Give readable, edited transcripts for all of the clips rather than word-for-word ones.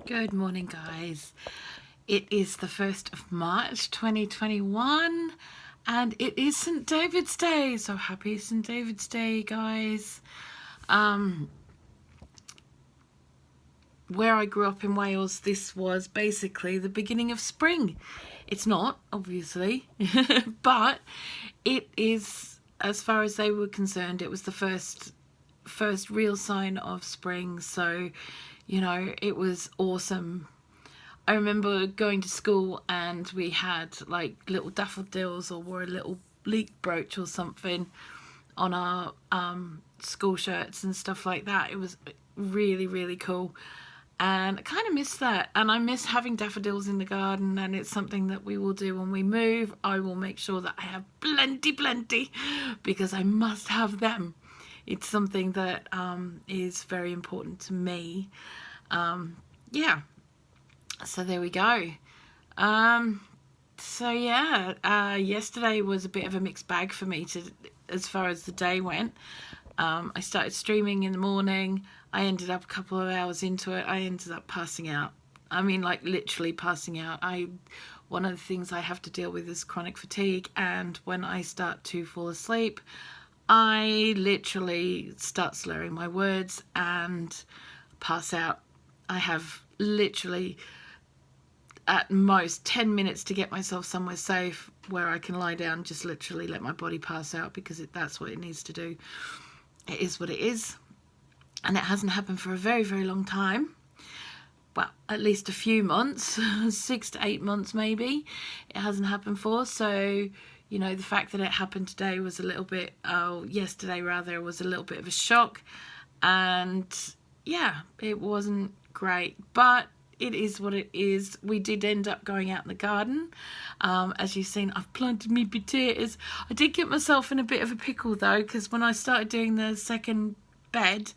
Good morning, guys. It is the 1st of March 2021 and it is St. David's Day. So happy St. David's Day, guys. Where I grew up in Wales, this was basically the beginning of spring. It's not, obviously, but it is, as far as they were concerned, it was the first real sign of spring. So, you know, it was awesome. I remember going to school and we had like little daffodils or wore a little leek brooch or something on our school shirts and stuff like that. It was really, really cool. And I kind of miss that, and I miss having daffodils in the garden, and it's something that we will do when we move. I will make sure that I have plenty because I must have them. It's something that is very important to me. Yeah, so there we go. So yeah, yesterday was a bit of a mixed bag for me as far as the day went. I started streaming in the morning. I ended up a couple of hours into it. I ended up passing out. I mean, like literally passing out. One of the things I have to deal with is chronic fatigue, and when I start to fall asleep, I literally start slurring my words and pass out. I have literally at most 10 minutes to get myself somewhere safe where I can lie down, just literally let my body pass out, because that's what it needs to do. It is what it is, and it hasn't happened for a very, very long time. Well, at least a few months, 6 to 8 months maybe, it hasn't happened for. So, you know, the fact that it happened today was a little bit, yesterday rather, was a little bit of a shock. And yeah, it wasn't great, but it is what it is. We did end up going out in the garden. As you've seen, I've planted me potatoes. I did get myself in a bit of a pickle though, because when I started doing the second bed,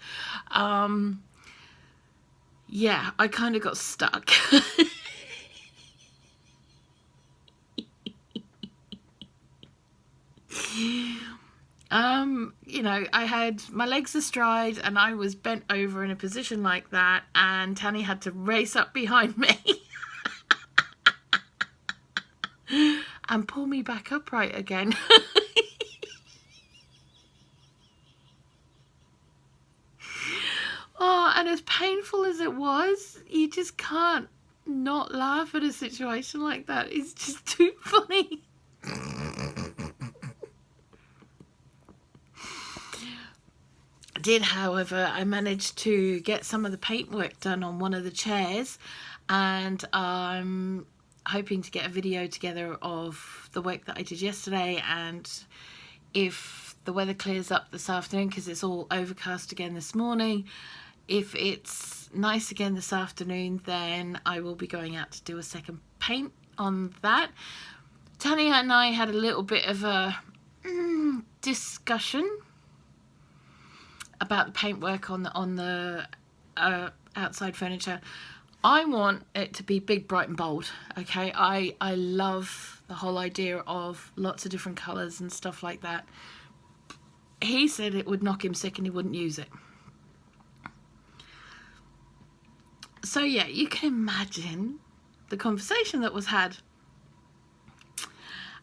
yeah, I kind of got stuck. You know, I had my legs astride and I was bent over in a position like that, and Tanny had to race up behind me and pull me back upright again. Oh, and as painful as it was, you just can't not laugh at a situation like that. It's just too funny. However, I managed to get some of the paintwork done on one of the chairs, and I'm hoping to get a video together of the work that I did yesterday, and if the weather clears up this afternoon, because it's all overcast again this morning, if it's nice again this afternoon, then I will be going out to do a second paint on that. Tanya and I had a little bit of a discussion about the paintwork on the outside furniture. I want it to be big, bright and bold, okay? I love the whole idea of lots of different colours and stuff like that. He said it would knock him sick and he wouldn't use it. So yeah, you can imagine the conversation that was had.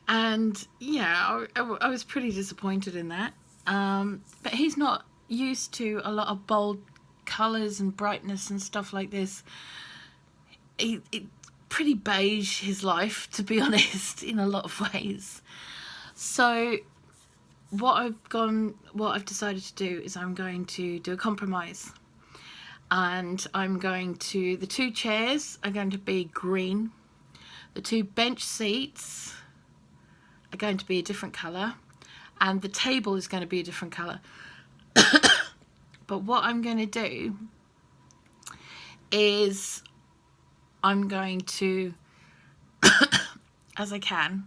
And yeah, I was pretty disappointed in that. But he's not used to a lot of bold colours and brightness and stuff like this. It's pretty beige, his life, to be honest, in a lot of ways. So what I've decided to do is I'm going to do a compromise, and the 2 chairs are going to be green, the 2 bench seats are going to be a different colour, and the table is going to be a different colour. But what I'm going to do is I'm going to, as I can,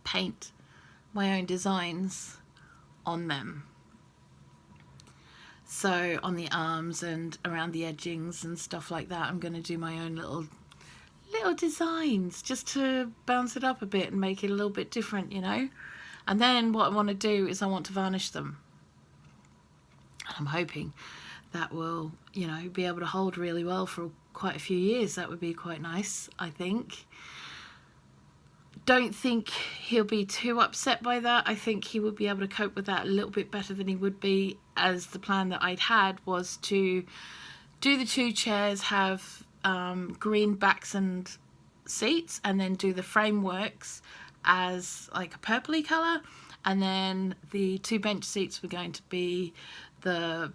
paint my own designs on them. So on the arms and around the edgings and stuff like that, I'm going to do my own little designs just to bounce it up a bit and make it a little bit different, you know. And then what I want to do is I want to varnish them. I'm hoping that will, you know, be able to hold really well for quite a few years. That would be quite nice, I think. Don't think he'll be too upset by that. I think he would be able to cope with that a little bit better than he would be, as the plan that I'd had was to do the 2 chairs, have green backs and seats, and then do the frameworks as like a purpley colour, and then the 2 bench seats were going to be the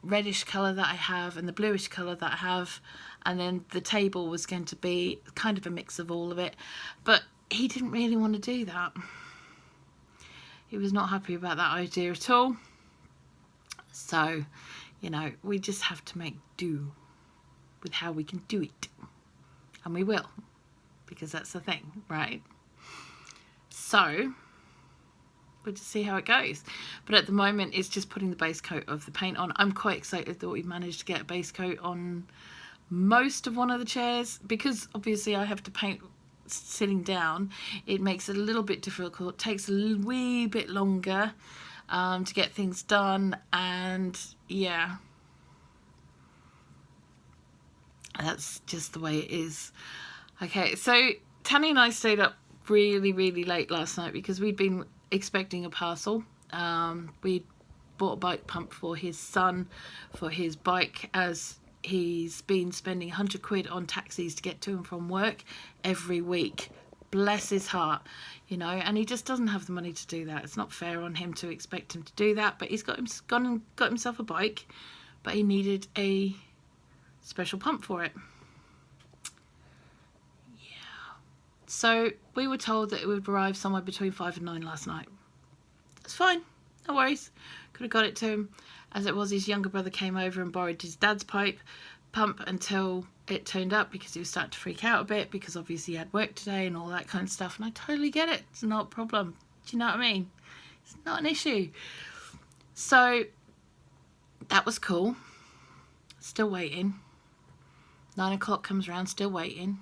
reddish colour that I have and the bluish colour that I have, and then the table was going to be kind of a mix of all of it. But he didn't really want to do that. He was not happy about that idea at all. So, you know, we just have to make do with how we can do it. And we will, because that's the thing, right? So we'll just see how it goes. But at the moment, it's just putting the base coat of the paint on. I'm quite excited that we've managed to get a base coat on most of one of the chairs, because obviously I have to paint sitting down. It makes it a little bit difficult. It takes a wee bit longer to get things done, and yeah, that's just the way it is. Okay, so Tanny and I stayed up really late last night because we'd been expecting a parcel. We bought a bike pump for his son for his bike, as he's been spending 100 quid on taxis to get to and from work every week. Bless his heart, you know, and he just doesn't have the money to do that. It's not fair on him to expect him to do that, but he's gone and got himself a bike, but he needed a special pump for it. Yeah. So we were told that it would arrive somewhere between 5 and 9 last night. That's fine, no worries. Could have got it to him. As it was, his younger brother came over and borrowed his dad's pump until it turned up, because he was starting to freak out a bit, because obviously he had work today and all that kind of stuff, and I totally get it. It's not a problem. Do you know what I mean? It's not an issue. So that was cool. Still waiting. 9 o'clock comes around, still waiting.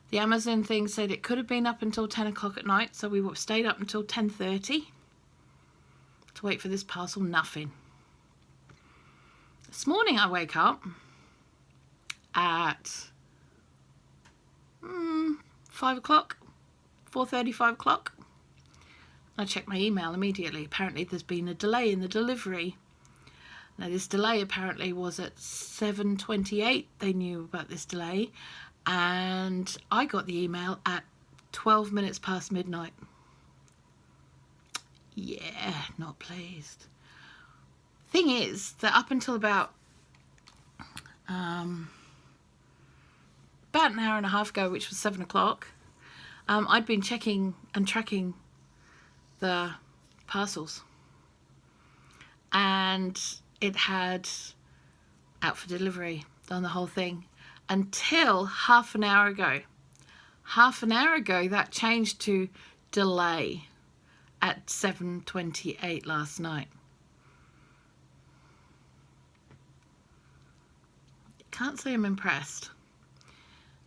The Amazon thing said it could have been up until 10 o'clock at night, so we stayed up until 10:30 to wait for this parcel. Nothing. This morning I wake up at 5 o'clock, 4:30, 5 o'clock. I check my email immediately. Apparently there's been a delay in the delivery. Now this delay apparently was at 7:28. They knew about this delay, and I got the email at 12 minutes past midnight. Yeah, not pleased. Thing is that up until about an hour and a half ago, which was 7 o'clock, I'd been checking and tracking the parcels, and it had out for delivery, done the whole thing, until half an hour ago. Half an hour ago that changed to delay at 7:28 last night. Can't say I'm impressed,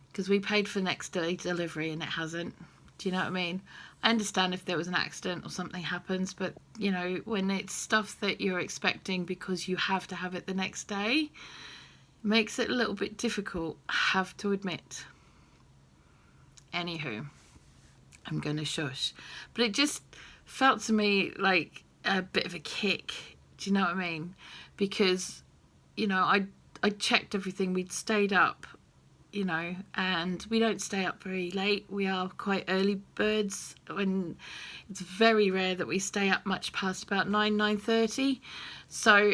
because we paid for next day delivery and it hasn't. Do you know what I mean? I understand if there was an accident or something happens, but you know, when it's stuff that you're expecting because you have to have it the next day, it makes it a little bit difficult, I have to admit. Anywho, I'm gonna shush. But it just felt to me like a bit of a kick. Do you know what I mean? Because, you know, I checked everything. We'd stayed up, you know, and we don't stay up very late. We are quite early birds. When it's very rare that we stay up much past about 9:30. So,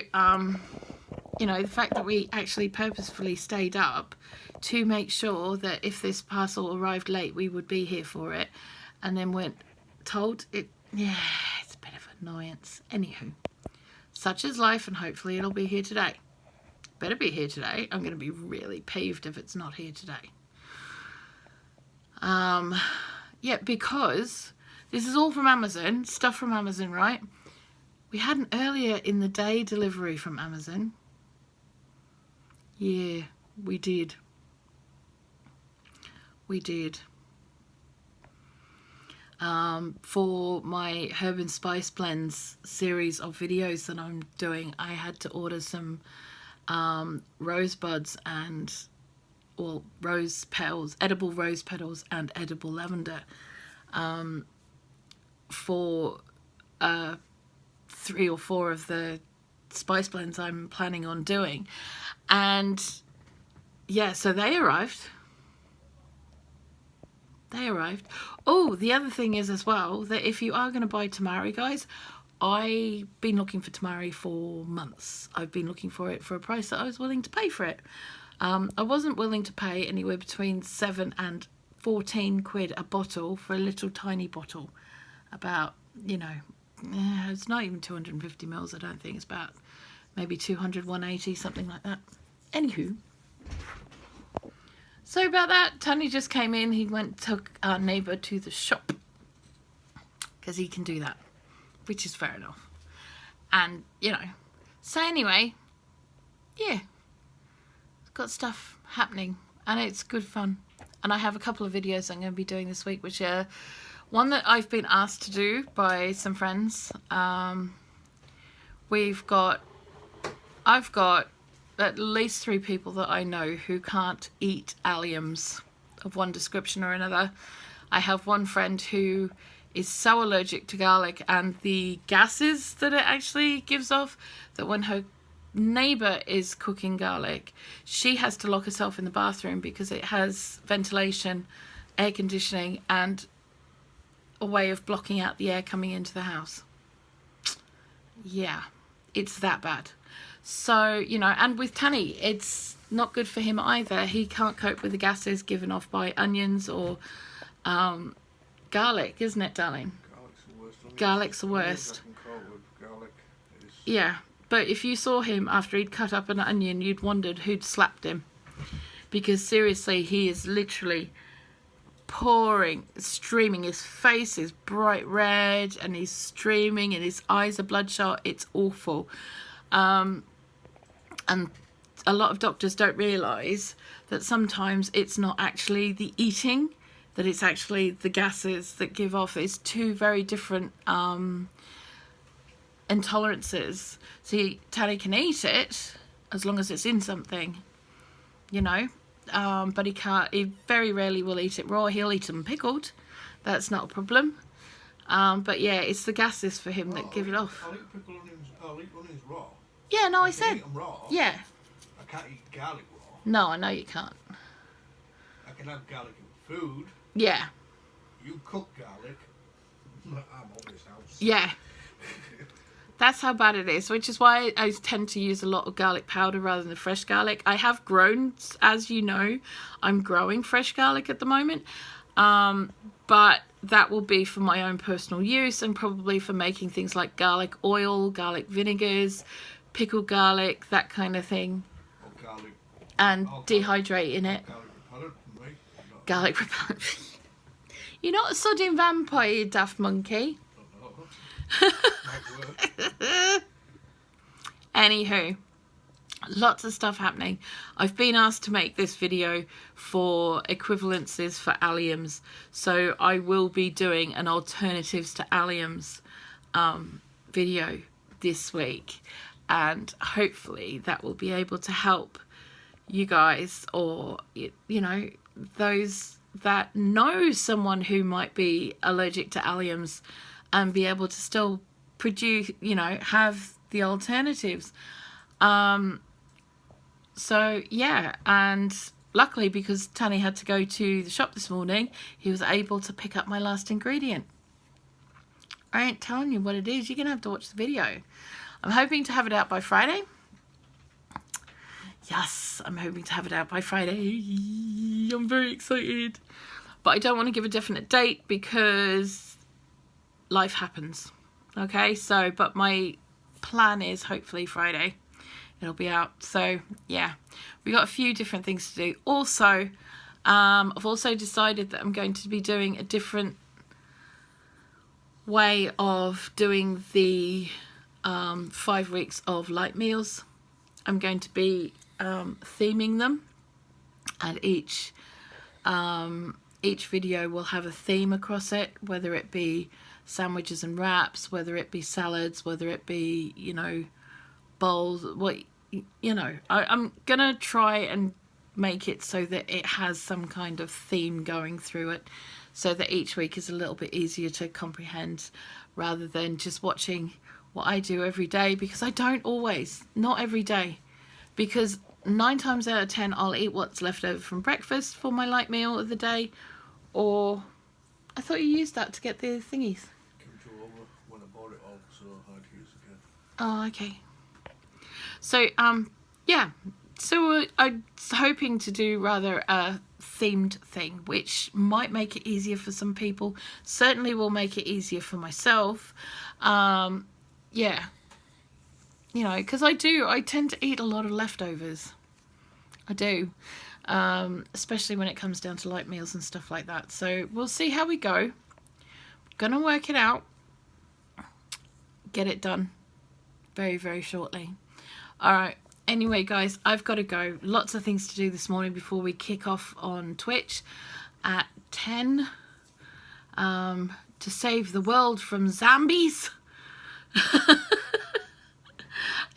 you know, the fact that we actually purposefully stayed up to make sure that if this parcel arrived late, we would be here for it, and then weren't told it. Yeah, it's a bit of annoyance. Anywho, such is life, and hopefully it'll be here today. Better be here today. I'm going to be really peeved if it's not here today. Yeah, because this is all from Amazon, stuff from Amazon, right? We had an earlier in the day delivery from Amazon. Yeah, we did. We did. For my herb and spice blends series of videos that I'm doing, I had to order some rosebuds and rose petals, edible rose petals and edible lavender for 3 or 4 of the spice blends I'm planning on doing. And yeah, so they arrived. Oh, the other thing is as well that if you are going to buy tamari, guys, I've been looking for tamari for months. I've been looking for it for a price that I was willing to pay for it. I wasn't willing to pay anywhere between 7 and 14 quid a bottle for a little tiny bottle. About, you know, it's not even 250 mils, I don't think. It's about maybe 200, 180, something like that. Anywho. So about that, Tony just came in. He took our neighbour to the shop because he can do that, which is fair enough. And, you know, so anyway, yeah, got stuff happening and it's good fun. And I have a couple of videos I'm going to be doing this week, which are one that I've been asked to do by some friends. I've got at least 3 people that I know who can't eat alliums of one description or another. I have one friend who is so allergic to garlic and the gases that it actually gives off that when her neighbour is cooking garlic, she has to lock herself in the bathroom because it has ventilation, air conditioning and a way of blocking out the air coming into the house. Yeah, it's that bad. So, you know, and with Tani, it's not good for him either. He can't cope with the gases given off by onions or garlic, isn't it, darling? Garlic's the worst. Yeah, but if you saw him after he'd cut up an onion, you'd wondered who'd slapped him. Because seriously, he is literally pouring, streaming. His face is bright red and he's streaming and his eyes are bloodshot. It's awful. And a lot of doctors don't realise that sometimes it's not actually the eating, that it's actually the gases that give off. It's 2 very different intolerances. See, Tani can eat it as long as it's in something, you know, but he very rarely will eat it raw. He'll eat them pickled. That's not a problem. But yeah, it's the gases for him that give it off. I'll eat pickled onions, I'll eat onions raw. Yeah, no, I can said. Eat them raw. Yeah. I can't eat garlic raw. No, I know you can't. I can have garlic in food. Yeah. You cook garlic. I'm always house. Yeah. That's how bad it is, which is why I tend to use a lot of garlic powder rather than the fresh garlic. I have grown, as you know, I'm growing fresh garlic at the moment. But that will be for my own personal use and probably for making things like garlic oil, garlic vinegars, pickled garlic, that kind of thing. Garlic. And dehydrating it. Garlic repellent, Garlic repellent. You're not a sodium vampire, you daft monkey. Anywho, lots of stuff happening. I've been asked to make this video for equivalences for alliums, so I will be doing an alternatives to alliums video this week, and hopefully that will be able to help you guys, or you know, those that know someone who might be allergic to alliums and be able to still produce, you know, have the alternatives. So yeah, and luckily, because Tani had to go to the shop this morning, he was able to pick up my last ingredient. I ain't telling you what it is. You're gonna have to watch the video. I'm hoping to have it out by Friday. Yes, I'm hoping to have it out by Friday. I'm very excited, but I don't want to give a definite date because life happens. Okay, so but my plan is hopefully Friday it'll be out. So yeah, we got a few different things to do. Also, I've also decided that I'm going to be doing a different way of doing the 5 weeks of light meals. I'm going to be theming them, and each each video will have a theme across it, whether it be sandwiches and wraps, whether it be salads, whether it be, you know, bowls, what, you know, I'm gonna try and make it so that it has some kind of theme going through it, so that each week is a little bit easier to comprehend, rather than just watching what I do every day, because I don't always, not every day, because 9 times out of 10 I'll eat what's left over from breakfast for my light meal of the day. Or I thought you used that to get the thingies. Came to over when I bought it all, so I had to use it again. Oh, okay. So yeah, so I'm hoping to do rather a themed thing, which might make it easier for some people, certainly will make it easier for myself. Yeah, you know, because I tend to eat a lot of leftovers. I do, especially when it comes down to light meals and stuff like that. So we'll see how we go. Gonna work it out, get it done very, very shortly. All right, anyway guys, I've got to go. Lots of things to do this morning before we kick off on Twitch at 10 to save the world from zombies.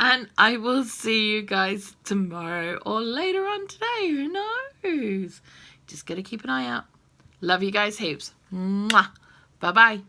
And I will see you guys tomorrow or later on today. Who knows? Just got to keep an eye out. Love you guys heaps. Mwah. Bye-bye.